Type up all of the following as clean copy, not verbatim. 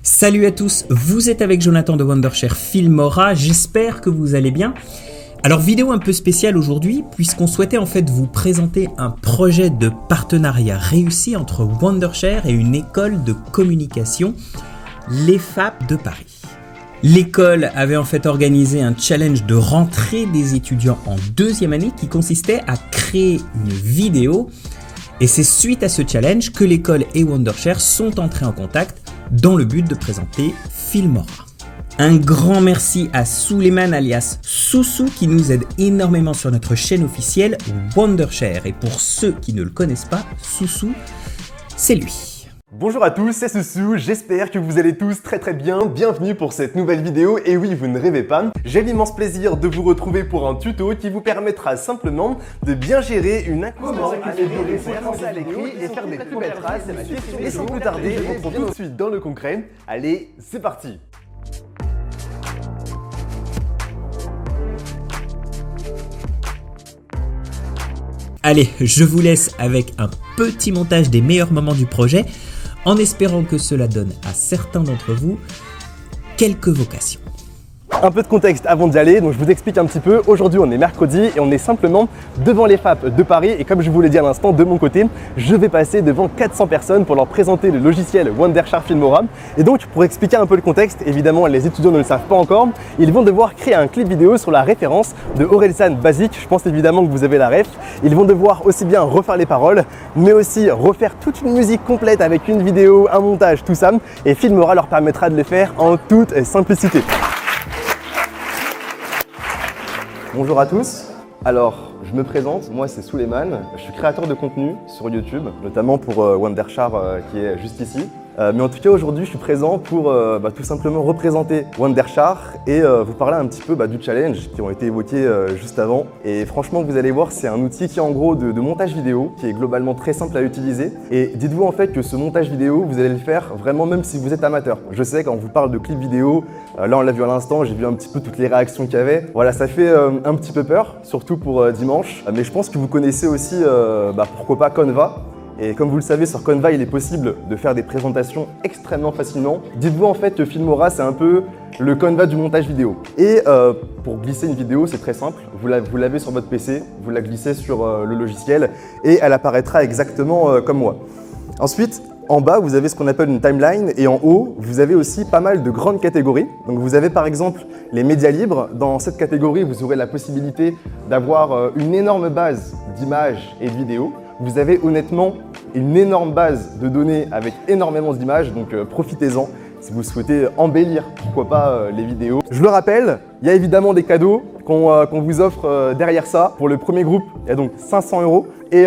Salut à tous, vous êtes avec Jonathan de Wondershare Filmora, j'espère que vous allez bien. Alors vidéo un peu spéciale aujourd'hui puisqu'on souhaitait en fait vous présenter un projet de partenariat réussi entre Wondershare et une école de communication, l'EFAP de Paris. L'école avait en fait organisé un challenge de rentrée des étudiants en deuxième année qui consistait à créer une vidéo et c'est suite à ce challenge que l'école et Wondershare sont entrés en contact dans le but de présenter Filmora. Un grand merci à Suleiman alias Soussou qui nous aide énormément sur notre chaîne officielle Wondershare. Et pour ceux qui ne le connaissent pas, Soussou, c'est lui. Bonjour à tous, c'est Soussou, j'espère que vous allez tous très bien. Bienvenue pour cette nouvelle vidéo. Et oui, vous ne rêvez pas, j'ai l'immense plaisir de vous retrouver pour un tuto qui vous permettra simplement de bien gérer une comment améliorer ses français à l'écrit et faire des plus belles traces. Et sans plus tarder, rentrons tout de suite dans le concret. Allez, c'est parti! Allez, je vous laisse avec un petit montage des meilleurs moments du projet, en espérant que cela donne à certains d'entre vous quelques vocations. Un peu de contexte avant d'y aller, donc je vous explique un petit peu. Aujourd'hui on est mercredi et on est simplement devant l'EFAP de Paris et comme je vous l'ai dit à l'instant, de mon côté, je vais passer devant 400 personnes pour leur présenter le logiciel Wondershare Filmora. Et donc pour expliquer un peu le contexte, évidemment les étudiants ne le savent pas encore, ils vont devoir créer un clip vidéo sur la référence de Orelsan Basic. Je pense évidemment que vous avez la ref. Ils vont devoir aussi bien refaire les paroles, mais aussi refaire toute une musique complète avec une vidéo, un montage, tout ça. Et Filmora leur permettra de le faire en toute simplicité. Bonjour à tous, alors je me présente, moi c'est Suleiman, je suis créateur de contenu sur YouTube, notamment pour Wondershare qui est juste ici. Mais en tout cas aujourd'hui je suis présent pour tout simplement représenter Wondershare et vous parler un petit peu du challenge qui ont été évoqués juste avant. Et franchement vous allez voir, c'est un outil qui est en gros de montage vidéo qui est globalement très simple à utiliser. Et dites-vous en fait que ce montage vidéo vous allez le faire vraiment même si vous êtes amateur. Je sais quand on vous parle de clip vidéo, là on l'a vu à l'instant, j'ai vu un petit peu toutes les réactions qu'il y avait. Voilà, ça fait un petit peu peur, surtout pour dimanche. Mais je pense que vous connaissez aussi pourquoi pas Canva. Et comme vous le savez, sur Canva, il est possible de faire des présentations extrêmement facilement. Dites-vous en fait que Filmora, c'est un peu le Canva du montage vidéo. Et pour glisser une vidéo, c'est très simple. Vous l'avez sur votre PC, vous la glissez sur le logiciel et elle apparaîtra exactement comme moi. Ensuite, en bas, vous avez ce qu'on appelle une timeline et en haut, vous avez aussi pas mal de grandes catégories. Donc vous avez par exemple les médias libres. Dans cette catégorie, vous aurez la possibilité d'avoir une énorme base d'images et de vidéos. Vous avez honnêtement une énorme base de données avec énormément d'images, donc profitez-en si vous souhaitez embellir, pourquoi pas, les vidéos. Je le rappelle, il y a évidemment des cadeaux qu'on vous offre derrière ça. Pour le premier groupe, il y a donc 500 €. Et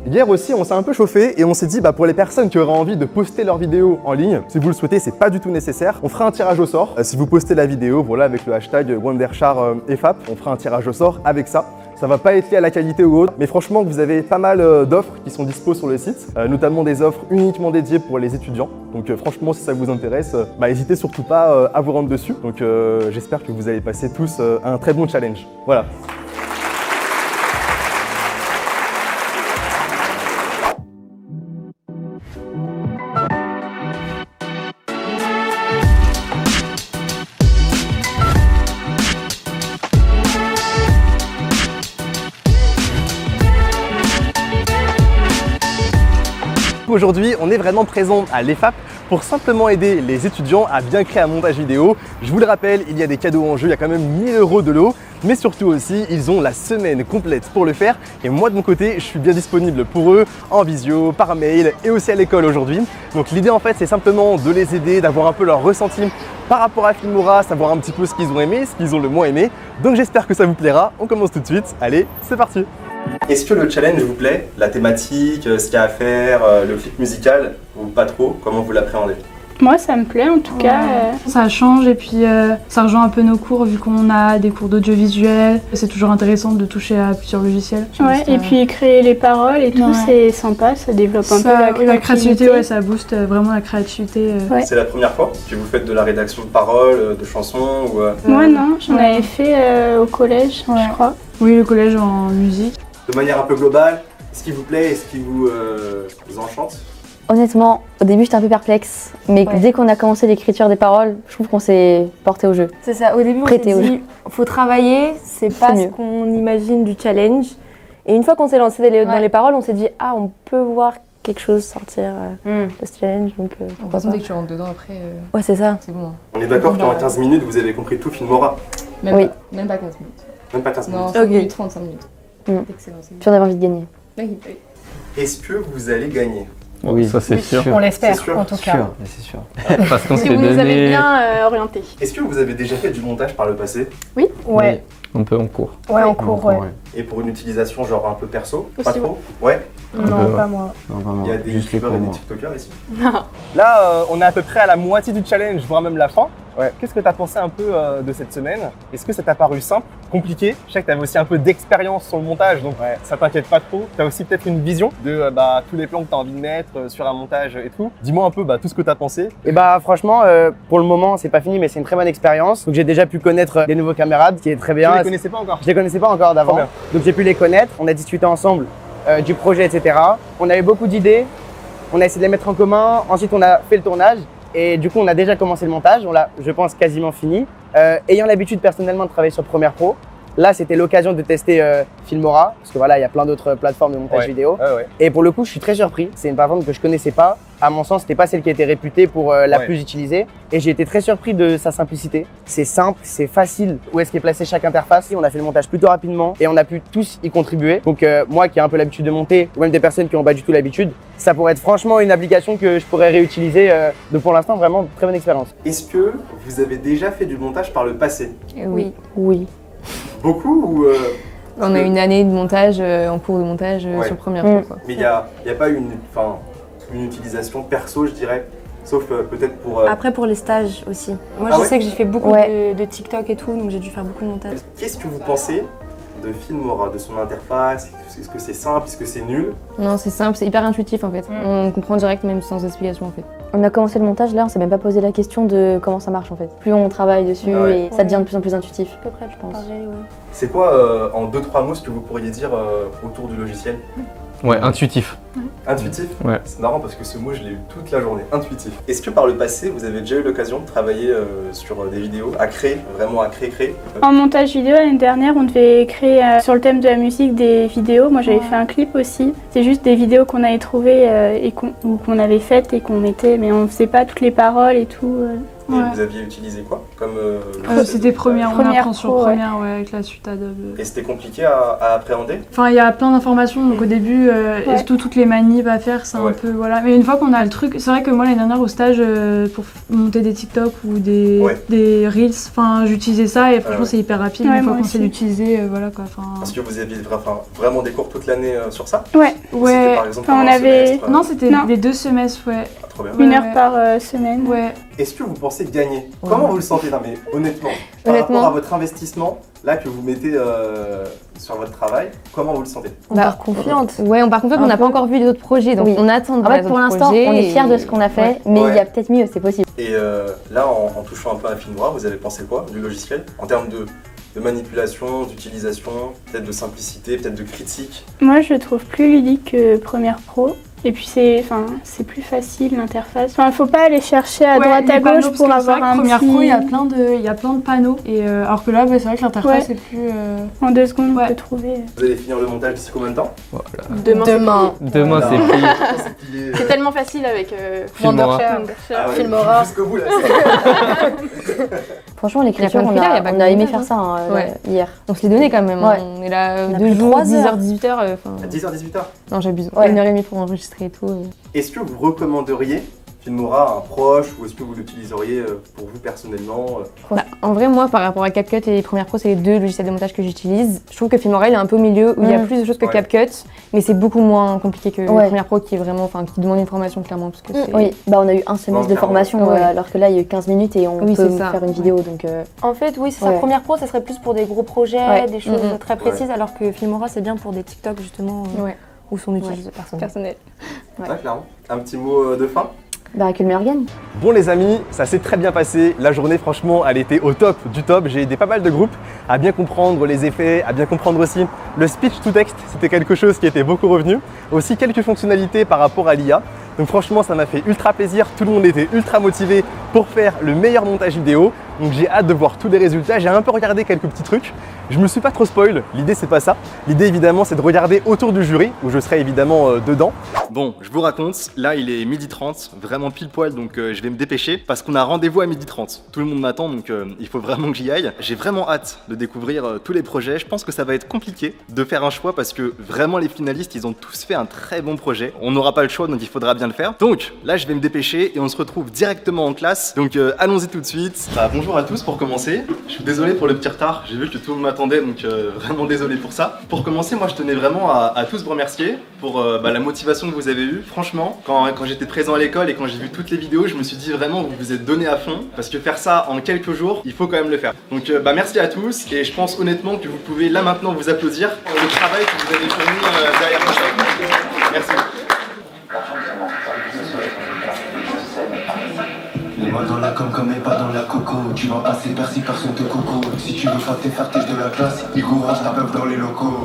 hier aussi, on s'est un peu chauffé et on s'est dit pour les personnes qui auraient envie de poster leurs vidéos en ligne, si vous le souhaitez, c'est pas du tout nécessaire. On fera un tirage au sort. Si vous postez la vidéo, voilà, avec le hashtag Wondershare EFAP, on fera un tirage au sort avec ça. Ça va pas être lié à la qualité ou autre, mais franchement, vous avez pas mal d'offres qui sont dispo sur le site, notamment des offres uniquement dédiées pour les étudiants. Donc franchement, si ça vous intéresse, n'hésitez surtout pas à vous rendre dessus. Donc j'espère que vous allez passer tous un très bon challenge. Voilà. Aujourd'hui, on est vraiment présent à l'EFAP pour simplement aider les étudiants à bien créer un montage vidéo. Je vous le rappelle, il y a des cadeaux en jeu, il y a quand même 1000 € de lot, mais surtout aussi, ils ont la semaine complète pour le faire. Et moi de mon côté, je suis bien disponible pour eux en visio, par mail et aussi à l'école aujourd'hui. Donc l'idée en fait, c'est simplement de les aider, d'avoir un peu leur ressenti par rapport à Filmora, savoir un petit peu ce qu'ils ont aimé, ce qu'ils ont le moins aimé. Donc j'espère que ça vous plaira. On commence tout de suite. Allez, c'est parti! Est-ce que le challenge vous plaît? La thématique, ce qu'il y a à faire, le clip musical ou pas trop? Comment vous l'appréhendez? Moi ça me plaît en tout cas. Ça change et puis ça rejoint un peu nos cours vu qu'on a des cours d'audiovisuel. C'est toujours intéressant de toucher à plusieurs logiciels. Ouais, et puis créer les paroles et tout, c'est sympa, ça développe un peu la créativité. Ouais, ça booste vraiment la créativité. Ouais. C'est la première fois que vous faites de la rédaction de paroles, de chansons ou Moi non, j'en avais fait au collège, je crois. Oui, le collège en musique. De manière un peu globale, ce qui vous plaît et ce qui vous enchante? Honnêtement, au début j'étais un peu perplexe, mais Ouais. dès qu'on a commencé l'écriture des paroles, je trouve qu'on s'est porté au jeu. C'est ça, au début on s'est Prêté au dit, faut travailler, c'est pas mieux. ce qu'on imagine du challenge. Et une fois qu'on s'est lancé dans les paroles, on s'est dit, ah, on peut voir quelque chose sortir de ce challenge, donc De toute pourquoi façon, pas. dès que tu rentres dedans, après, Ouais, c'est ça. c'est bon. Hein. On est d'accord qu'en 15 minutes, vous avez compris tout Filmora. Même, Oui. même pas 15 minutes. Même pas 15 minutes. Non, 5 Ok. minutes, 35 minutes. Excellent. c'est Puis on avait envie de gagner. bien. Oui. Est-ce que vous allez gagner? Oui, ça c'est sûr. On l'espère, C'est sûr, en tout cas. Sûr, c'est sûr. Parce qu'on Si s'est vous nous avez donné. bien orienté. Est-ce que vous avez déjà fait du montage par le passé? Ouais, Oui, un peu en cours. ouais, en cours, ouais. Et pour une utilisation genre un peu perso? Aussi, Pas trop? Ouais. Un Non, peu, pas moi. Non, vraiment. Il y a des juste les youtubeurs et des cours. tiktokers ici. Là, on est à peu près à la moitié du challenge, voire même la fin. Ouais. Qu'est-ce que tu as pensé un peu de cette semaine? Est-ce que ça t'a paru simple, compliqué? Je sais que tu avais aussi un peu d'expérience sur le montage, donc ça t'inquiète pas trop. Tu as aussi peut-être une vision de tous les plans que tu as envie de mettre sur un montage et tout. Dis-moi un peu tout ce que tu as pensé. Et bah franchement, pour le moment, c'est pas fini, mais c'est une très bonne expérience. Donc j'ai déjà pu connaître les nouveaux camarades, ce qui est très bien. Tu les connaissais pas encore? Je les connaissais pas encore Trop d'avant, bien. donc j'ai pu les connaître. On a discuté ensemble du projet, etc. On a eu beaucoup d'idées. On a essayé de les mettre en commun. Ensuite, on a fait le tournage. Et du coup, on a déjà commencé le montage. On l'a, je pense, quasiment fini. Ayant l'habitude personnellement de travailler sur Premiere Pro, là, c'était l'occasion de tester Filmora. Parce que voilà, il y a plein d'autres plateformes de montage Ouais. vidéo. Ouais. Et pour le coup, je suis très surpris. C'est une plateforme que je connaissais pas. À mon sens, c'était pas celle qui était réputée pour la Ouais. plus utilisée. Et j'ai été très surpris de sa simplicité. C'est simple, c'est facile. Où est-ce qu'est placée chaque interface? On a fait le montage plutôt rapidement et on a pu tous y contribuer. Donc moi qui ai un peu l'habitude de monter, ou même des personnes qui n'ont pas du tout l'habitude, ça pourrait être franchement une application que je pourrais réutiliser. Donc pour l'instant, vraiment très bonne expérience. Est-ce que vous avez déjà fait du montage par le passé? Oui. Oui. Beaucoup ou On a une année de montage, en cours de montage Ouais. sur Premiere Pro. Quoi. Mais il y a pas une utilisation perso, je dirais, sauf peut-être pour. Après, pour les stages aussi. Moi, Ah je ouais sais que j'ai fait beaucoup Ouais. de TikTok et tout, donc j'ai dû faire beaucoup de montage. Qu'est-ce que vous pensez de Filmora, de son interface? Est-ce que c'est simple? Est-ce que c'est nul? Non, c'est simple, c'est hyper intuitif en fait. Mm. On comprend direct même sans explication en fait. On a commencé le montage, là, on s'est même pas posé la question de comment ça marche en fait. Plus on travaille dessus Ah ouais. et ça devient de plus en plus intuitif. À peu près, je pense. pareil, ouais. C'est quoi, en 2-3 mots, ce que vous pourriez dire autour du logiciel? Ouais, intuitif. Intuitif? Ouais. C'est marrant parce que ce mot, je l'ai eu toute la journée. Intuitif. Est-ce que par le passé, vous avez déjà eu l'occasion de travailler sur des vidéos, vraiment à créer? En montage vidéo, l'année dernière, on devait créer sur le thème de la musique des vidéos. Moi, j'avais fait un clip aussi. C'est juste des vidéos qu'on avait trouvées et qu'on avait faites et qu'on mettait, mais on faisait pas toutes les paroles et tout. Et Ouais. vous aviez utilisé quoi comme logiciel C'était de Premiere, on Premiere apprend sur Pro, ouais. Premiere, ouais, avec la suite Adobe. Et c'était compliqué à appréhender? Enfin, il y a plein d'informations, donc au début, et surtout toutes les manips à faire, c'est Ouais. un peu, voilà. Mais une fois qu'on a le truc, c'est vrai que moi, l'année dernière, au stage, pour monter des TikTok ou des Reels, enfin, j'utilisais ça et franchement, ouais. c'est hyper rapide. Ouais, Une fois moi qu'on sait aussi. l'utiliser, voilà quoi. Enfin, Parce que vous aviez vraiment des cours toute l'année sur ça? Ouais. C'était ouais. par exemple Enfin, on pendant un avait- semestre, Non, c'était Non. les 2 semestres, ouais. Ah, trop bien. Une Ouais, heure ouais. par semaine. Ouais. Est-ce que vous pensez gagner? Comment vous le sentez? Non mais honnêtement, par Honnêtement. rapport à votre investissement, là que vous mettez sur votre travail, comment vous le sentez? On part confiante. Ouais, on part confiante, Un on n'a pas peu. encore vu les autres projets, donc Oui. on attend de En voir fait, les pour autres l'instant, projets on est et- fiers de ce qu'on a fait, Ouais. mais il y Ouais. a peut-être mieux, c'est possible. Et là, en touchant un peu à Filmora, vous avez pensé quoi du logiciel? En termes de manipulation, d'utilisation, peut-être de simplicité, peut-être de critique? Moi, je le trouve plus ludique que Premiere Pro. Et puis, c'est plus facile l'interface. Enfin, faut pas aller chercher à Ouais, droite les à panneaux, gauche parce pour que c'est vrai avoir que un Premiere petit... Pro, il y a plein de panneaux. Et alors que là, c'est vrai que l'interface Ouais. est plus. En 2 secondes, Ouais. on peut trouver. Vous allez finir le montage d'ici combien de temps? Voilà. Demain. Demain, c'est Non, plié. c'est plié. C'est tellement facile avec Filmora. Wondershare. Ah ouais, Filmora. jusqu'au bout là. Franchement, Il y a l'écriture, plein de on critères, il y a, a pas on que a aimé montage, faire hein. ça Ouais. hier. On se les donnait quand même, Ouais. on est là On a 2 pris jours, 3 10h, heures. 18h. À 10h, 18h. Non, j'abuse. Ouais. 1h30 pour enregistrer et tout. Est-ce que vous recommanderiez Filmora à un proche ou est-ce que vous l'utiliseriez pour vous personnellement? Bah, en vrai, moi, par rapport à CapCut et Premiere Pro, c'est les 2 logiciels de montage que j'utilise. Je trouve que Filmora, il est un peu au milieu, où il y a plus de choses que Ouais. CapCut, mais c'est beaucoup moins compliqué que Ouais. Premiere Pro, qui est vraiment, enfin, qui demande une formation clairement, parce que c'est... Oui, bah on a eu un semestre de clairement. formation, Ouais. alors que là, il y a eu 15 minutes et on Oui, peut c'est ça. faire une vidéo, donc... En fait, oui, c'est ça. Ouais. Première Pro, ça serait plus pour des gros projets, Ouais. des choses Mhm. très précises, alors que Filmora, c'est bien pour des TikTok, justement, Ouais. où son utilisation personnelle. Personnel. Ouais, clairement. Un petit mot de fin? Bah, que le meilleur gagne. Bon les amis, ça s'est très bien passé. La journée franchement, elle était au top du top. J'ai aidé pas mal de groupes à bien comprendre les effets, à bien comprendre aussi le speech to text. C'était quelque chose qui était beaucoup revenu. Aussi quelques fonctionnalités par rapport à l'IA. Donc franchement, ça m'a fait ultra plaisir. Tout le monde était ultra motivé pour faire le meilleur montage vidéo. Donc j'ai hâte de voir tous les résultats. J'ai un peu regardé quelques petits trucs. Je me suis pas trop spoil. L'idée, c'est pas ça. L'idée, évidemment, c'est de regarder autour du jury, où je serai évidemment dedans. Bon, je vous raconte. Là, il est 12h30, vraiment pile poil. Donc je vais me dépêcher parce qu'on a rendez-vous à 12h30. Tout le monde m'attend, donc il faut vraiment que j'y aille. J'ai vraiment hâte de découvrir tous les projets. Je pense que ça va être compliqué de faire un choix parce que vraiment les finalistes, ils ont tous fait un très bon projet. On n'aura pas le choix, donc il faudra bien le faire. Donc là, je vais me dépêcher et on se retrouve directement en classe. Donc allons-y tout de suite. Bonjour à tous pour commencer. Je suis désolé pour le petit retard. J'ai vu que tout le monde m'attendait, donc vraiment désolé pour ça. Pour commencer, moi, je tenais vraiment à tous vous remercier pour la motivation que vous avez eue. Franchement, quand j'étais présent à l'école et quand j'ai vu toutes les vidéos, je me suis dit vraiment vous vous êtes donné à fond parce que faire ça en quelques jours, il faut quand même le faire. Donc merci à tous et je pense honnêtement que vous pouvez là maintenant vous applaudir pour le travail que vous avez fourni derrière moi. Merci. Les mains dans la com comme et pas dans la coco. Tu vas passer par-ci personne te coco. Si tu veux pas te faire têche de la classe, ils couragent ta meuf dans les locaux.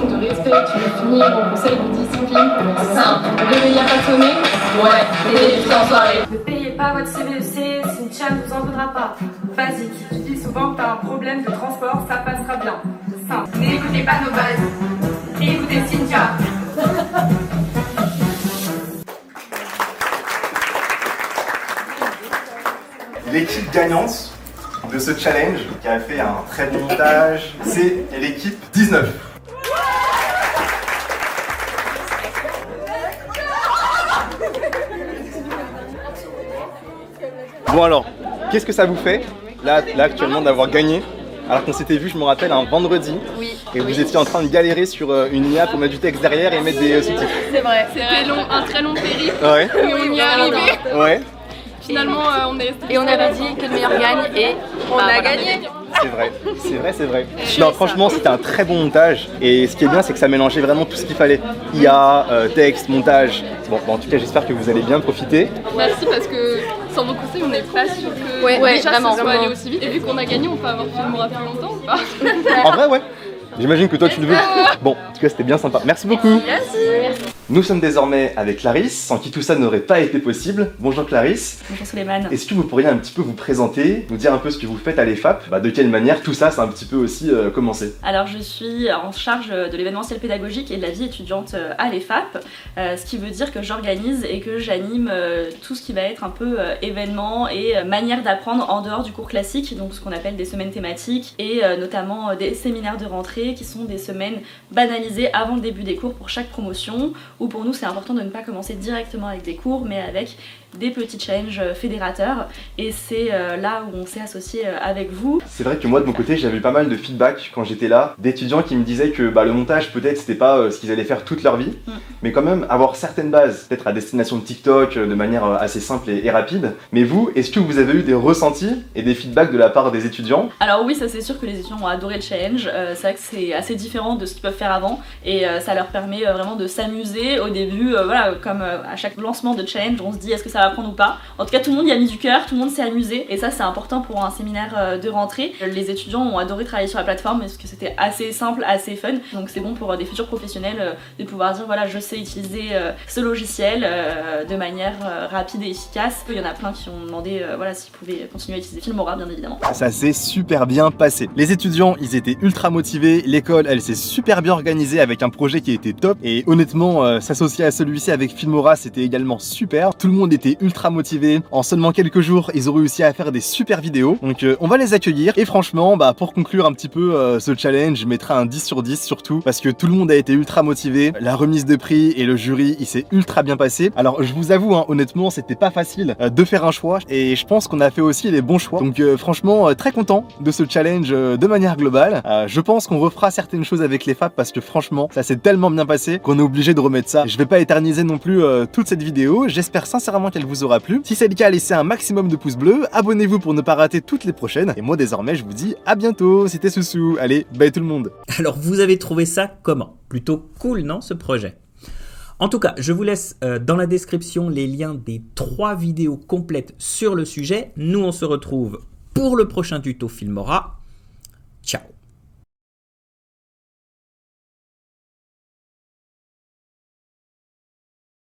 De respect, tu veux finir au conseil de discipline. Simple, réveiller à pas sonner. Ouais, et en soirée. Ne payez pas votre CVEC, Cynthia ne vous en voudra pas. Basique, tu dis souvent que t'as un problème de transport, ça passera bien. Simple, n'écoutez pas nos bases. Et écoutez Cynthia. L'équipe gagnante de ce challenge qui a fait un très bon montage, c'est l'équipe 19. Bon alors, qu'est-ce que ça vous fait là actuellement d'avoir gagné alors qu'on s'était vu, je me rappelle, un vendredi et vous étiez en train de galérer sur une IA pour mettre du texte derrière et mettre des sous-titres. C'est vrai, c'était long, un très long périple. Ouais. Mais on y est arrivé. Ouais. Finalement, on est resté. Et on avait dit que le meilleur gagne et on a gagné. C'est vrai. Non, franchement, c'était un très bon montage. Et ce qui est bien, c'est que ça mélangeait vraiment tout ce qu'il fallait. IA, texte, montage. Bon, en tout cas, j'espère que vous allez bien profiter. Merci parce que sans vos conseils, on n'est pas sûr que déjà ça soit allé aussi vite. Et vu qu'on a gagné, on peut avoir Filmora plus longtemps ou pas? En vrai, ouais. J'imagine que toi, tu le veux. Bon, en tout cas, c'était bien sympa. Merci beaucoup. Merci. Nous sommes désormais avec Clarisse, sans qui tout ça n'aurait pas été possible. Bonjour Clarisse. Bonjour Souleymane. Est-ce que vous pourriez un petit peu vous présenter, nous dire un peu ce que vous faites à l'EFAP, de quelle manière tout ça, c'est un petit peu aussi commencé? Alors je suis en charge de l'événementiel pédagogique et de la vie étudiante à l'EFAP, ce qui veut dire que j'organise et que j'anime tout ce qui va être un peu événements et manière d'apprendre en dehors du cours classique, donc ce qu'on appelle des semaines thématiques et notamment des séminaires de rentrée qui sont des semaines banalisées avant le début des cours pour chaque promotion, où pour nous c'est important de ne pas commencer directement avec des cours mais avec des petits challenges fédérateurs et c'est là où on s'est associé avec vous. C'est vrai que moi de mon côté j'avais eu pas mal de feedback quand j'étais là, d'étudiants qui me disaient que le montage peut-être c'était pas ce qu'ils allaient faire toute leur vie, mais quand même avoir certaines bases, peut-être à destination de TikTok de manière assez simple et rapide. Mais vous, est-ce que vous avez eu des ressentis et des feedbacks de la part des étudiants? Alors oui, ça c'est sûr que les étudiants ont adoré le challenge, c'est vrai que c'est assez différent de ce qu'ils peuvent faire avant et ça leur permet vraiment de s'amuser au début, voilà, comme à chaque lancement de challenge on se dit est-ce que ça va prendre ou pas. En tout cas tout le monde y a mis du cœur, tout le monde s'est amusé et ça c'est important pour un séminaire de rentrée. Les étudiants ont adoré travailler sur la plateforme parce que c'était assez simple, assez fun, donc c'est bon pour des futurs professionnels de pouvoir dire voilà je sais utiliser ce logiciel de manière rapide et efficace. Il y en a plein qui ont demandé voilà s'ils pouvaient continuer à utiliser Filmora bien évidemment. Ça s'est super bien passé. Les étudiants ils étaient ultra motivés, l'école elle s'est super bien organisée avec un projet qui était top et honnêtement s'associer à celui-ci avec Filmora c'était également super. Tout le monde était ultra motivé. En seulement quelques jours ils ont réussi à faire des super vidéos, donc on va les accueillir et franchement pour conclure un petit peu ce challenge je mettrai un 10 sur 10 surtout parce que tout le monde a été ultra motivé. La remise de prix et le jury il s'est ultra bien passé. Alors je vous avoue honnêtement c'était pas facile de faire un choix et je pense qu'on a fait aussi les bons choix, donc franchement très content de ce challenge de manière globale. Je pense qu'on refera certaines choses avec les FAP parce que franchement ça s'est tellement bien passé qu'on est obligé de remettre ça. Je vais pas éterniser non plus toute cette vidéo, j'espère sincèrement qu'elle vous aura plu. Si c'est le cas, laissez un maximum de pouces bleus, abonnez-vous pour ne pas rater toutes les prochaines et moi désormais je vous dis à bientôt, c'était Soussou, allez bye tout le monde. Alors vous avez trouvé ça comment? Plutôt cool non ce projet? En tout cas, je vous laisse dans la description les liens des 3 vidéos complètes sur le sujet. Nous on se retrouve pour le prochain tuto Filmora. Ciao.